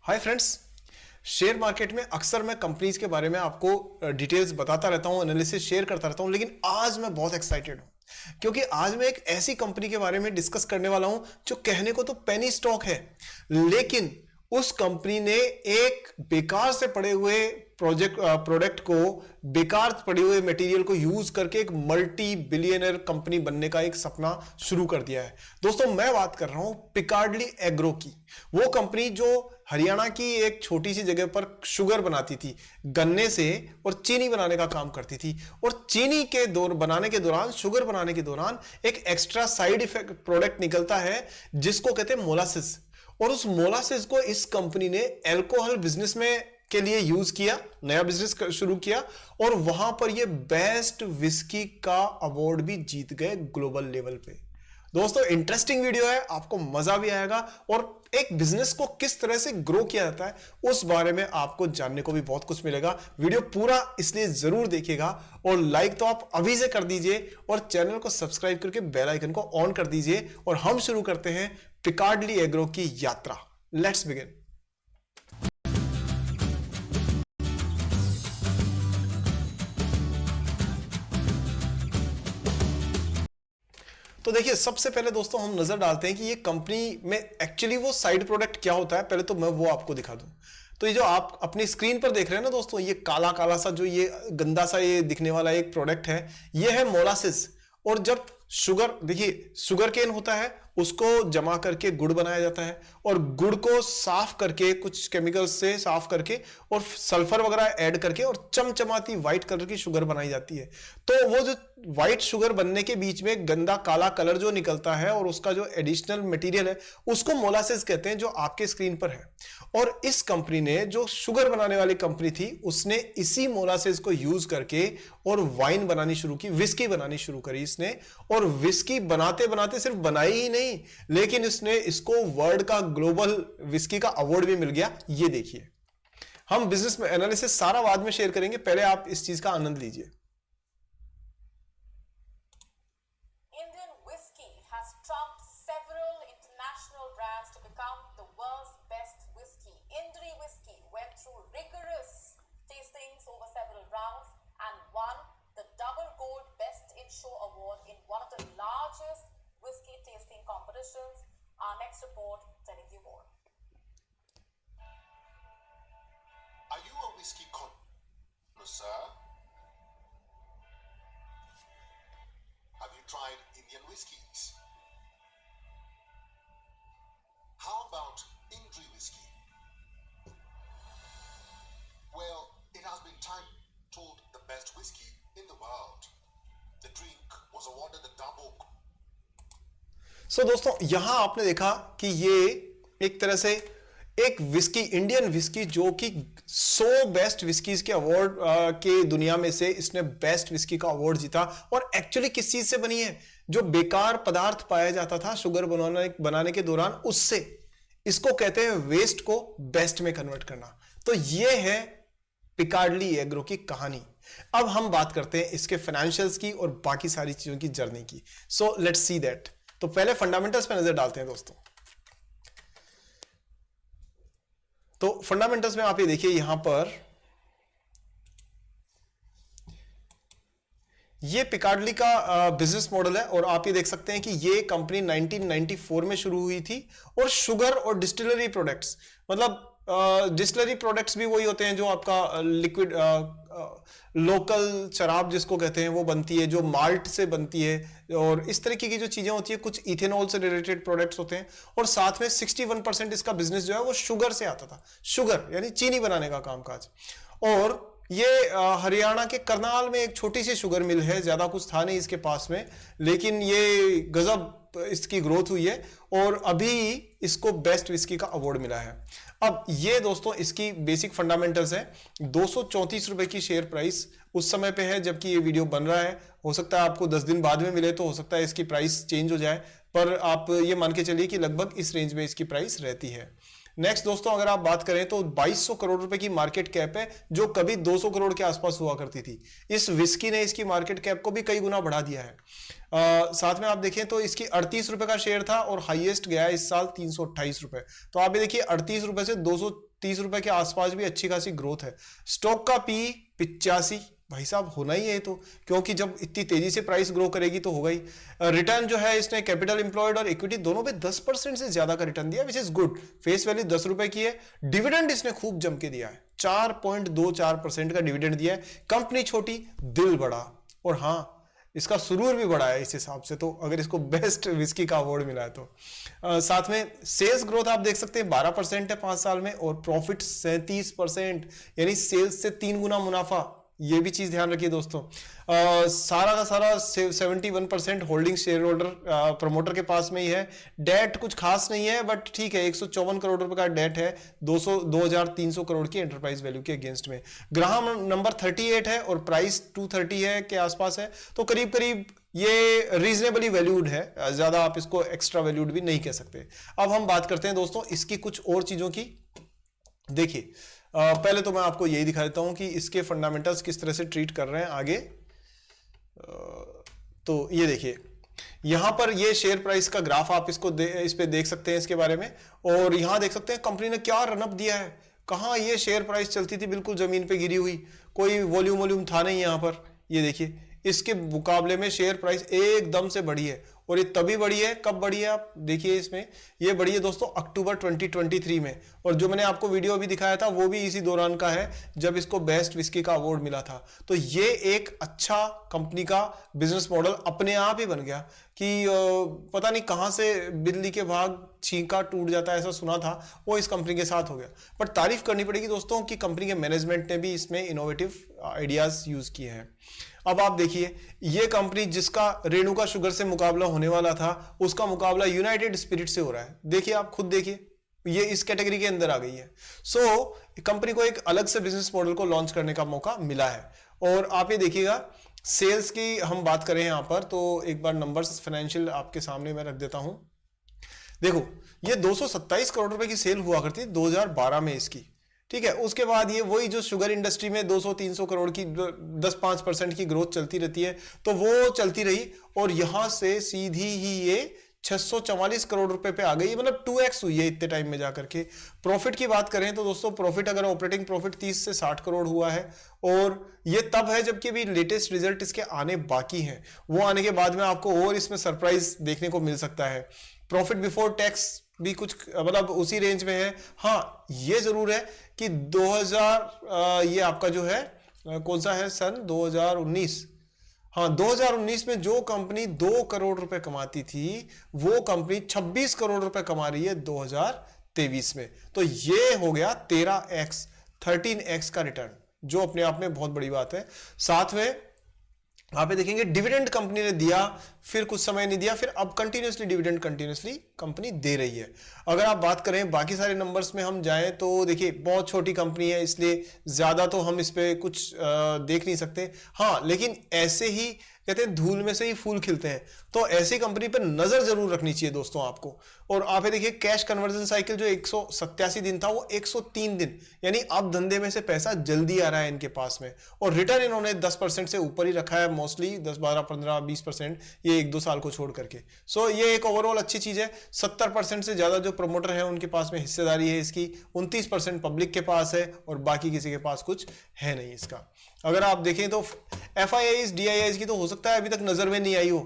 Hi friends. Share market में अक्सर मैं कंपनीज के बारे में आपको डिटेल्स बताता रहता हूं, एनालिसिस शेयर करता रहता हूं, लेकिन आज मैं बहुत एक्साइटेड हूं क्योंकि आज मैं एक ऐसी कंपनी के बारे में डिस्कस करने वाला हूं जो कहने को तो पेनी स्टॉक है, लेकिन उस कंपनी ने एक बेकार से पड़े हुए प्रोडक्ट को, बेकार पड़े हुए मटेरियल को यूज करके एक मल्टी बिलियनर कंपनी बनने का एक सपना शुरू कर दिया है। दोस्तों, मैं बात कर रहा हूं पिकार्डली एग्रो की। वो कंपनी जो हरियाणा की एक छोटी सी जगह पर शुगर बनाती थी, गन्ने से, और चीनी बनाने का काम करती थी। और चीनी के बनाने के दौरान, शुगर बनाने के दौरान एक एक्स्ट्रा साइड इफेक्ट प्रोडक्ट निकलता है जिसको कहते हैं मोलासिस। और उस मोलासिस को इस कंपनी ने अल्कोहल बिजनेस में के लिए यूज किया, नया बिजनेस शुरू किया, और वहां पर ये बेस्ट विस्की का अवार्ड भी जीत गए ग्लोबल लेवल पे। दोस्तों, इंटरेस्टिंग वीडियो है, आपको मजा भी आएगा, और एक बिजनेस को किस तरह से ग्रो किया जाता है उस बारे में आपको जानने को भी बहुत कुछ मिलेगा। वीडियो पूरा इसलिए जरूर देखिएगा, और लाइक तो आप अभी से कर दीजिए, और चैनल को सब्सक्राइब करके बेल आइकन को ऑन कर दीजिए। और हम शुरू करते हैं पिकार्डली एग्रो की यात्रा। Let's begin. तो देखिए, सबसे पहले दोस्तों हम नजर डालते हैं कि ये कंपनी में एक्चुअली वो साइड प्रोडक्ट क्या होता है। पहले तो मैं वो आपको दिखा दूं। तो ये जो आप अपनी स्क्रीन पर देख रहे हैं ना दोस्तों, ये काला काला सा, जो ये गंदा सा ये दिखने वाला एक प्रोडक्ट है, ये है मोलासिस। और जब शुगर, देखिए शुगर केन होता है, उसको जमा करके गुड़ बनाया जाता है, और गुड़ को साफ करके, कुछ केमिकल्स से साफ करके और सल्फर वगैरह ऐड करके और चमचमाती व्हाइट कलर की शुगर बनाई जाती है। तो वो जो व्हाइट शुगर बनने के बीच में गंदा काला कलर जो निकलता है, और उसका जो एडिशनल मटेरियल है, उसको मोलासिस कहते हैं, जो आपके स्क्रीन पर है। और इस कंपनी ने, जो शुगर बनाने वाली कंपनी थी, उसने इसी मोलासिस को यूज करके और वाइन बनानी शुरू की, विस्की बनानी शुरू करी इसने। और विस्की बनाते बनाते सिर्फ बनाई ही नहीं, लेकिन इसने इसको वर्ल्ड का ग्लोबल विस्की का अवार्ड भी मिल गया। ये देखिए, हम बिजनेस में एनालिसिस सारा बाद में शेयर करेंगे, पहले आप इस चीज का आनंद लीजिए। Indian whiskey has trumped several international brands to become the world's best whiskey. Indri Whiskey went through rigorous tastings over several rounds and won the double gold Best in Show award in one of the largest whiskey tasting competitions. Our next report telling you more. Are you a whiskey connoisseur? Have you tried Indian whiskies? How about Indri whiskey? Well, it has been titled the best whiskey in the world. The drink was awarded the double. सो दोस्तों, यहां आपने देखा कि ये एक तरह से एक विस्की, इंडियन विस्की, जो कि 100 बेस्ट विस्कीज के अवार्ड के दुनिया में से इसने बेस्ट विस्की का अवार्ड जीता। और एक्चुअली किस चीज से बनी है? जो बेकार पदार्थ पाया जाता था शुगर बनाने के दौरान, उससे। इसको कहते हैं वेस्ट को बेस्ट में कन्वर्ट करना। तो ये है पिकार्डली एग्रो की कहानी। अब हम बात करते हैं इसके फाइनेंशियल्स की और बाकी सारी चीजों की जर्नी की। So let's see that. तो पहले फंडामेंटल्स पे नजर डालते हैं दोस्तों। तो फंडामेंटल्स में आप ये देखिए, यहां पर ये पिकार्डली का बिजनेस मॉडल है, और आप ये देख सकते हैं कि ये कंपनी 1994 में शुरू हुई थी। और शुगर और डिस्टिलरी प्रोडक्ट्स, मतलब डिस्टिलरी प्रोडक्ट्स भी वही होते हैं जो आपका लिक्विड लोकल शराब जिसको कहते हैं वो बनती है, जो माल्ट से बनती है, और इस तरीके की जो चीजें होती है, कुछ इथेनॉल से रिलेटेड प्रोडक्ट्स होते हैं। और साथ में 61% इसका बिजनेस जो है वो शुगर से आता था, शुगर यानी चीनी बनाने का कामकाज। और ये हरियाणा के करनाल में एक छोटी सी शुगर मिल है, ज्यादा कुछ था नहीं इसके पास में, लेकिन ये गजब इसकी ग्रोथ हुई है, और अभी इसको बेस्ट विस्की का अवार्ड मिला है। अब ये दोस्तों इसकी बेसिक फंडामेंटल्स है। 234 रुपए की शेयर प्राइस उस समय पे है जबकि ये वीडियो बन रहा है। हो सकता है आपको 10 दिन बाद में मिले, तो हो सकता है इसकी प्राइस चेंज हो जाए, पर आप ये मान के चलिए कि लगभग इस रेंज में इसकी प्राइस रहती है। नेक्स्ट दोस्तों अगर आप बात करें तो 2200 करोड़ रुपए की मार्केट कैप है, जो कभी 200 करोड़ के आसपास हुआ करती थी। इस विस्की ने इसकी मार्केट कैप को भी कई गुना बढ़ा दिया है। साथ में आप देखें तो इसकी 38 रुपए का शेयर था और हाईएस्ट गया है इस साल 328 रुपए। तो आप ये देखिए 38 रुपए से 230 रुपए के आसपास भी अच्छी खासी ग्रोथ है। स्टॉक का पी 85, भाई साहब होना ही है तो, क्योंकि जब इतनी तेजी से प्राइस ग्रो करेगी तो होगा ही। रिटर्न जो है इसने कैपिटल एम्प्लॉयड और इक्विटी दोनों पे 10% से ज्यादा का रिटर्न दिया, which is good. Face value 10 रुपए की है। डिविडेंड इसने खूब जम के दिया है, 4.24% का डिविडेंड दिया है। कंपनी छोटी, दिल बड़ा, और हाँ इसका सुरूर भी बड़ा है इस हिसाब से, तो अगर इसको बेस्ट विस्की का अवार्ड मिला है तो। साथ में सेल्स ग्रोथ आप देख सकते हैं 12% है 5 साल में, और प्रॉफिट 37%, यानी सेल्स से 3 गुना मुनाफा। ये भी चीज ध्यान रखिए दोस्तों। सारा का सारा 71% होल्डिंग शेयर होल्डर प्रमोटर के पास में ही है। डेट कुछ खास नहीं है, बट ठीक है 154 करोड़ रुपए का डेट है 2300 करोड़ की एंटरप्राइज वैल्यू के अगेंस्ट में। ग्राहक नंबर 38 है और प्राइस 230 है के आसपास है, तो करीब करीब ये रीजनेबली वैल्यूड है, ज्यादा आप इसको एक्स्ट्रा वैल्यूड भी नहीं कह सकते। अब हम बात करते हैं दोस्तों इसकी कुछ और चीजों की। देखिए पहले तो मैं आपको यही दिखा देता हूं कि इसके फंडामेंटल्स किस तरह से ट्रीट कर रहे हैं आगे। तो ये देखिए यहां पर ये शेयर प्राइस का ग्राफ आप इस पे देख सकते हैं इसके बारे में, और यहां देख सकते हैं कंपनी ने क्या रनअप दिया है। कहां ये शेयर प्राइस चलती थी बिल्कुल जमीन पे गिरी हुई, कोई वॉल्यूम था नहीं यहां पर। ये देखिए इसके मुकाबले में शेयर प्राइस एकदम से बढ़ी है, और ये तभी बढ़ी है, कब बढ़ी है आप देखिए इसमें, ये बढ़ी है दोस्तों अक्टूबर 2023 में। और जो मैंने आपको वीडियो अभी दिखाया था वो भी इसी दौरान का है जब इसको बेस्ट विस्की का अवार्ड मिला था। तो ये एक अच्छा कंपनी का बिजनेस मॉडल अपने आप ही बन गया कि पता नहीं कहां से बिल्ली के भाग छींका टूट जाता है, ऐसा सुना था, वो इस कंपनी के साथ हो गया। पर तारीफ करनी पड़ेगी दोस्तों कि कंपनी के मैनेजमेंट ने भी इसमें इनोवेटिव आइडियाज यूज किए हैं। अब आप देखिए ये कंपनी जिसका रेणुका शुगर से मुकाबला होने वाला था, उसका मुकाबला यूनाइटेड स्पिरिट से हो रहा है। देखिए आप खुद देखिए, ये इस कैटेगरी के अंदर आ गई है। सो कंपनी को एक अलग से बिजनेस मॉडल को लॉन्च करने का मौका मिला है। और आप ये देखिएगा सेल्स की हम बात करें यहां पर, तो एक बार नंबर्स फाइनेंशियल आपके सामने मैं रख देता हूं। देखो ये 227 करोड़ रुपए की सेल हुआ करती 2012 में इसकी, ठीक है। उसके बाद ये वही जो शुगर इंडस्ट्री में 200-300 करोड़ की 10-5% की ग्रोथ चलती रहती है, तो वो चलती रही, और यहां से सीधी ही ये 644 करोड़ रुपए पे आ गई, मतलब 2x हुई है इतने टाइम में जाकर के। प्रॉफिट की बात करें तो दोस्तों प्रॉफिट अगर ऑपरेटिंग प्रॉफिट 30 से 60 करोड़ हुआ है, और ये तब है जबकि अभी लेटेस्ट रिजल्ट इसके आने बाकी हैं। वो आने के बाद में आपको और इसमें सरप्राइज देखने को मिल सकता है। प्रॉफिट बिफोर टैक्स भी कुछ मतलब उसी रेंज में है। हाँ ये जरूर है कि 2000 ये आपका जो है कौन सा है सन 2019, हाँ 2019 में जो कंपनी 2 करोड़ रुपए कमाती थी वो कंपनी 26 करोड़ रुपए कमा रही है 2023 में। तो ये हो गया 13x का रिटर्न, जो अपने आप में बहुत बड़ी बात है। साथ में आप ये देखेंगे डिविडेंड कंपनी ने दिया, फिर कुछ समय नहीं दिया, फिर अब कंटिन्यूसली डिविडेंड कंपनी दे रही है। अगर आप बात करें बाकी सारे नंबर्स में हम जाएं तो देखिए बहुत छोटी कंपनी है, इसलिए ज्यादा तो हम इस पे कुछ देख नहीं सकते। हाँ लेकिन ऐसे ही कहते हैं धूल में से ही फूल खिलते हैं, तो ऐसी कंपनी पर नजर जरूर रखनी चाहिए दोस्तों आपको। और आप ये देखिए कैश कन्वर्जन साइकिल जो 187 दिन था वो 103 दिन, यानी अब धंधे में से पैसा जल्दी आ रहा है इनके पास में। और रिटर्न इन्होंने 10% से ऊपर ही रखा है, मोस्टली 10, 12, 15, 20%, ये 1-2 साल को छोड़ करके। सो ये एक ओवरऑल अच्छी चीज है। 70% से ज्यादा जो प्रमोटर है उनके पास में हिस्सेदारी है इसकी, 29% पब्लिक के पास है, और बाकी किसी के पास कुछ है नहीं इसका। अगर आप देखें तो FIIs DIIs की तो हो सकता है अभी तक नजर में नहीं आई हो,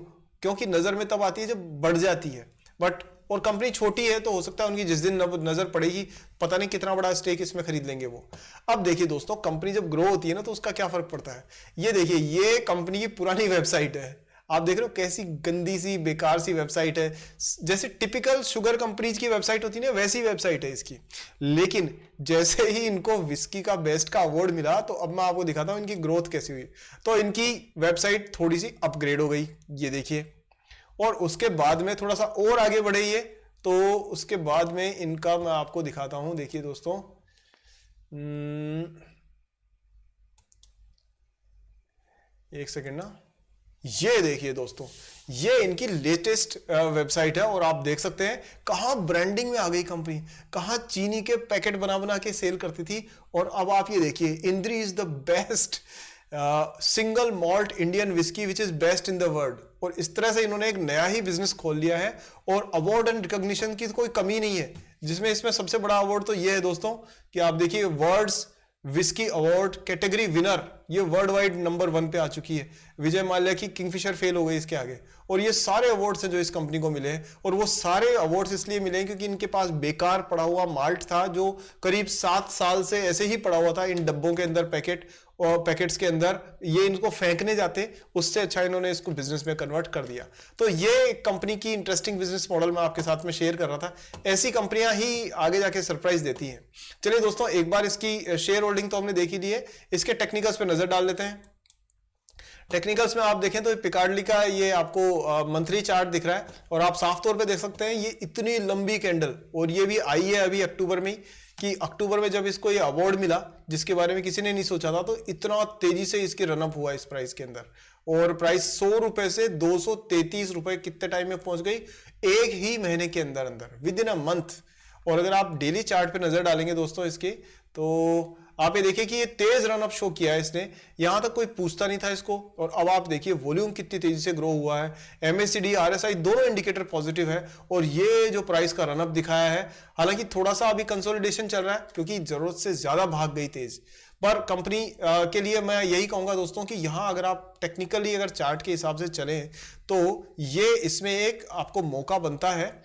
क्योंकि नजर में तब आती है जब बढ़ जाती है, बट और कंपनी छोटी है तो हो सकता है उनकी जिस दिन नजर पड़ेगी पता नहीं कितना बड़ा स्टेक इसमें खरीद लेंगे वो। अब देखिए दोस्तों कंपनी जब ग्रो होती है ना तो उसका क्या फर्क पड़ता है। ये देखिए ये कंपनी की पुरानी वेबसाइट है, आप देख रहे हो कैसी गंदी सी बेकार सी वेबसाइट है, जैसे टिपिकल शुगर कंपनीज की वेबसाइट होती है ना वैसी वेबसाइट है इसकी। लेकिन जैसे ही इनको विस्की का बेस्ट का अवार्ड मिला तो अब मैं आपको दिखाता हूं इनकी ग्रोथ कैसी हुई। तो इनकी वेबसाइट थोड़ी सी अपग्रेड हो गई, ये देखिए, और उसके बाद में थोड़ा सा और आगे बढ़े ये, तो उसके बाद में इनका मैं आपको दिखाता हूं। देखिए दोस्तों एक सेकेंड ना, ये देखिए दोस्तों, ये इनकी लेटेस्ट वेबसाइट है और आप देख सकते हैं कहां ब्रांडिंग में आ गई कंपनी, कहां चीनी के पैकेट बना बना के सेल करती थी और अब आप ये देखिए, इंद्री is the best single malt Indian whisky which is best in the world. और इस तरह से इन्होंने एक नया ही बिजनेस खोल लिया है और अवार्ड एंड रिकॉग्निशन की कोई कमी नहीं है, जिसमें इसमें सबसे बड़ा अवार्ड तो ये है दोस्तों कि आप देखिए world's whisky award category winner, ये वर्ल्ड वाइड नंबर 1 पे आ चुकी है। विजय माल्या की किंगफिशर फेल हो गई इसके आगे। और ये सारे अवार्ड्स हैं जो इस कंपनी को मिले हैं, और वो सारे अवार्ड्स इसलिए मिले हैं क्योंकि इनके पास बेकार पड़ा हुआ माल्ट था जो करीब 7 साल से ऐसे ही पड़ा हुआ था इन डब्बों के अंदर, पैकेट्स के अंदर, ये इनको फेंकने जाते, उससे अच्छा इन्होंने इसको बिजनेस में कन्वर्ट कर दिया। तो ये कंपनी की इंटरेस्टिंग बिजनेस मॉडल मैं आपके साथ में शेयर कर रहा था। ऐसी कंपनियां ही आगे जाके सरप्राइज देती हैं। चलिए दोस्तों, एक बार इसकी शेयर होल्डिंग तो हमने देख ही ली है, इसके टेक्निकल्स पे नजर डाल लेते हैं। टेक्निकल्स में आप देखें तो पिकार्डली का ये आपको मंथली चार्ट दिख रहा है और आप साफ तौर पे देख सकते हैं ये इतनी लंबी कैंडल, और ये भी आई है अभी अक्टूबर में, कि अक्टूबर में जब इसको ये अवार्ड मिला जिसके बारे में किसी ने नहीं सोचा था, तो इतना तेजी से इसके रनअप हुआ इस प्राइस के अंदर, और प्राइस 100 रुपए से 233 रुपए कितने टाइम में पहुंच गई, एक ही महीने के अंदर अंदर, विद इन अ मंथ। और अगर आप डेली चार्ट पे नजर डालेंगे दोस्तों इसके, तो आप ये देखिए कि ये तेज रनअप शो किया है इसने, यहां तक कोई पूछता नहीं था इसको। और अब आप देखिए वॉल्यूम कितनी तेजी से ग्रो हुआ है, एमएससीडी RSI दोनों इंडिकेटर पॉजिटिव है, और ये जो प्राइस का रनअप दिखाया है, हालांकि थोड़ा सा अभी कंसोलिडेशन चल रहा है क्योंकि जरूरत से ज्यादा भाग गई तेज, पर कंपनी के लिए मैं यही कहूंगा दोस्तों कि यहां अगर आप टेक्निकली अगर चार्ट के हिसाब से चलें तो ये इसमें एक आपको मौका बनता है।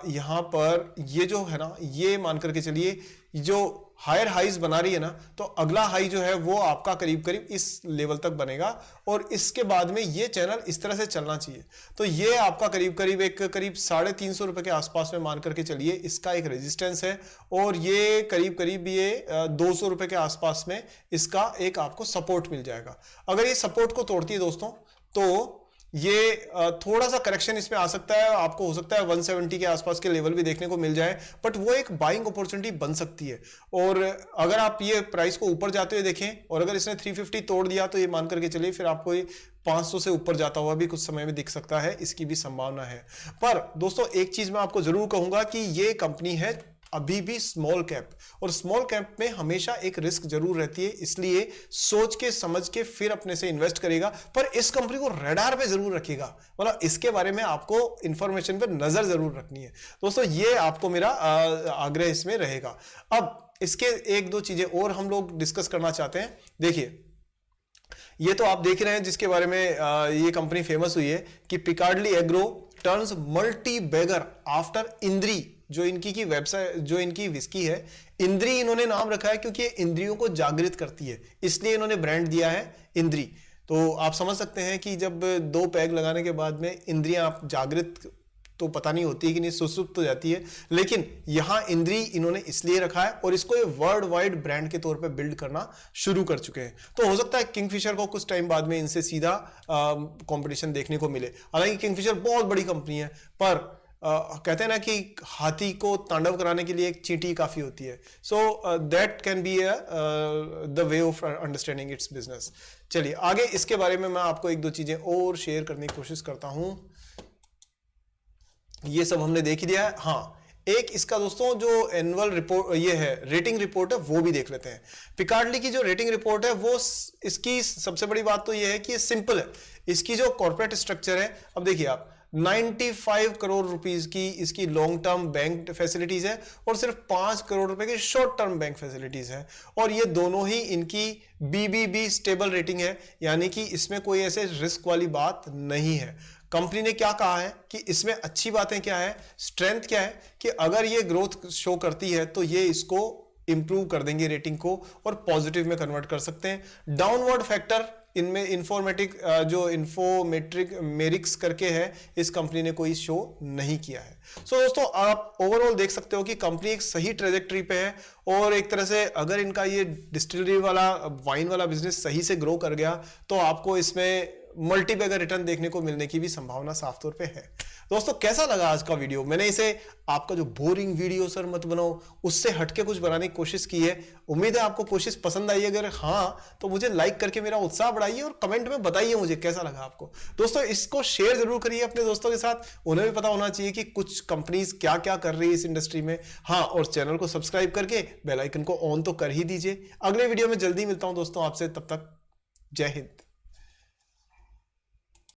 यहां पर ये जो है ना, ये मान करके चलिए जो हायर हाइज बना रही है ना, तो अगला हाई जो है वो आपका करीब करीब इस लेवल तक बनेगा, और इसके बाद में ये चैनल इस तरह से चलना चाहिए। तो ये आपका करीब करीब 350 रुपए के आसपास में मान करके चलिए इसका एक रेजिस्टेंस है, और ये करीब ये 200 रुपए के आसपास में इसका एक आपको सपोर्ट मिल जाएगा। अगर ये सपोर्ट को तोड़ती है दोस्तों, तो ये थोड़ा सा करेक्शन इसमें आ सकता है, आपको हो सकता है 170 के आसपास के लेवल भी देखने को मिल जाए, बट वो एक बाइंग अपॉर्चुनिटी बन सकती है। और अगर आप ये प्राइस को ऊपर जाते हुए देखें, और अगर इसने 350 तोड़ दिया, तो ये मान करके चलिए फिर आपको ये 500 से ऊपर जाता हुआ भी कुछ समय में दिख सकता है, इसकी भी संभावना है। पर दोस्तों एक चीज मैं आपको जरूर कहूंगा कि ये कंपनी है अभी भी स्मॉल कैप, और स्मॉल कैप में हमेशा एक रिस्क जरूर रहती है, इसलिए सोच के समझ के फिर अपने से इन्वेस्ट करेगा। पर इस कंपनी को रडार पे जरूर रखिएगा, मतलब इसके बारे में आपको इंफॉर्मेशन पे नजर जरूर रखनी है दोस्तों, ये आपको मेरा आग्रह इसमें रहेगा। अब इसके एक दो चीजें और हम लोग डिस्कस करना चाहते हैं। देखिए, ये तो आप देख रहे हैं जिसके बारे में ये कंपनी फेमस हुई है कि Piccadilly agro turns multi bagger after Indri, जो इनकी की वेबसाइट, जो इनकी विस्की है, इंद्री इन्होंने नाम रखा है क्योंकि ये इंद्रियों को जागृत करती है, इसलिए इन्होंने ब्रांड दिया है इंद्री। तो आप समझ सकते हैं कि जब 2 पैग लगाने के बाद में इंद्रियां आप जागृत तो पता नहीं होती है कि नहीं, सुसुप्त हो जाती है, लेकिन यहां इंद्री इन्होंने इसलिए रखा है, और इसको ये वर्ल्ड वाइड ब्रांड के तौर पे बिल्ड करना शुरू कर चुके हैं। तो हो सकता है किंगफिशर को कुछ टाइम बाद में इनसे सीधा कंपटीशन देखने को मिले। हालांकि किंगफिशर बहुत बड़ी कंपनी है, पर कहते हैं ना कि हाथी को तांडव कराने के लिए एक चींटी काफी होती है। So that can be the way of understanding its business. चलिए आगे इसके बारे में मैं आपको एक दो चीजें और शेयर करने की कोशिश करता हूं। ये सब हमने देख ही दिया है। हाँ, एक इसका दोस्तों जो एनुअल रिपोर्ट ये है, रेटिंग रिपोर्ट है, वो भी देख लेते हैं। पिकार्डली की जो रेटिंग रिपोर्ट है, वो इसकी सबसे बड़ी बात तो ये है कि ये सिंपल है। इसकी जो कॉर्पोरेट स्ट्रक्चर है, अब देखिए आप, 95 करोड़ रुपीस की इसकी लॉन्ग टर्म बैंक फैसिलिटीज है, और सिर्फ 5 करोड़ रुपए की शॉर्ट टर्म बैंक फैसिलिटीज है, और ये दोनों ही इनकी BBB स्टेबल रेटिंग है, यानी कि इसमें कोई ऐसे रिस्क वाली बात नहीं है। कंपनी ने क्या कहा है कि इसमें अच्छी बातें क्या है, स्ट्रेंथ क्या है, कि अगर ये ग्रोथ शो करती है तो ये इसको इंप्रूव कर देंगे रेटिंग को, और पॉजिटिव में कन्वर्ट कर सकते हैं। डाउनवर्ड फैक्टर इनमें इन्फोमेट्रिक मेरिक्स करके है, इस कंपनी ने कोई शो नहीं किया है। सो दोस्तों, आप ओवरऑल देख सकते हो कि कंपनी एक सही ट्रेजेक्टरी पे है, और एक तरह से अगर इनका ये डिस्टिलरी वाला वाइन वाला बिजनेस सही से ग्रो कर गया, तो आपको इसमें मल्टीबैगर रिटर्न देखने को मिलने की भी संभावना साफ तौर पे है। दोस्तों कैसा लगा आज का वीडियो? मैंने इसे आपका जो बोरिंग वीडियो सर मत बनाओ उससे हटके कुछ बनाने की कोशिश की है। उम्मीद है आपको कोशिश पसंद आई। अगर हाँ तो मुझे लाइक करके मेरा उत्साह बढ़ाइए और कमेंट में बताइए मुझे कैसा लगा आपको। दोस्तों इसको शेयर जरूर करिए अपने दोस्तों के साथ, उन्हें भी पता होना चाहिए कि कुछ कंपनीज क्या क्या कर रही है इस इंडस्ट्री में। हाँ, और चैनल को सब्सक्राइब करके बेल आइकन को ऑन तो कर ही दीजिए। अगले वीडियो में जल्दी मिलता हूं दोस्तों आपसे, तब तक जय हिंद।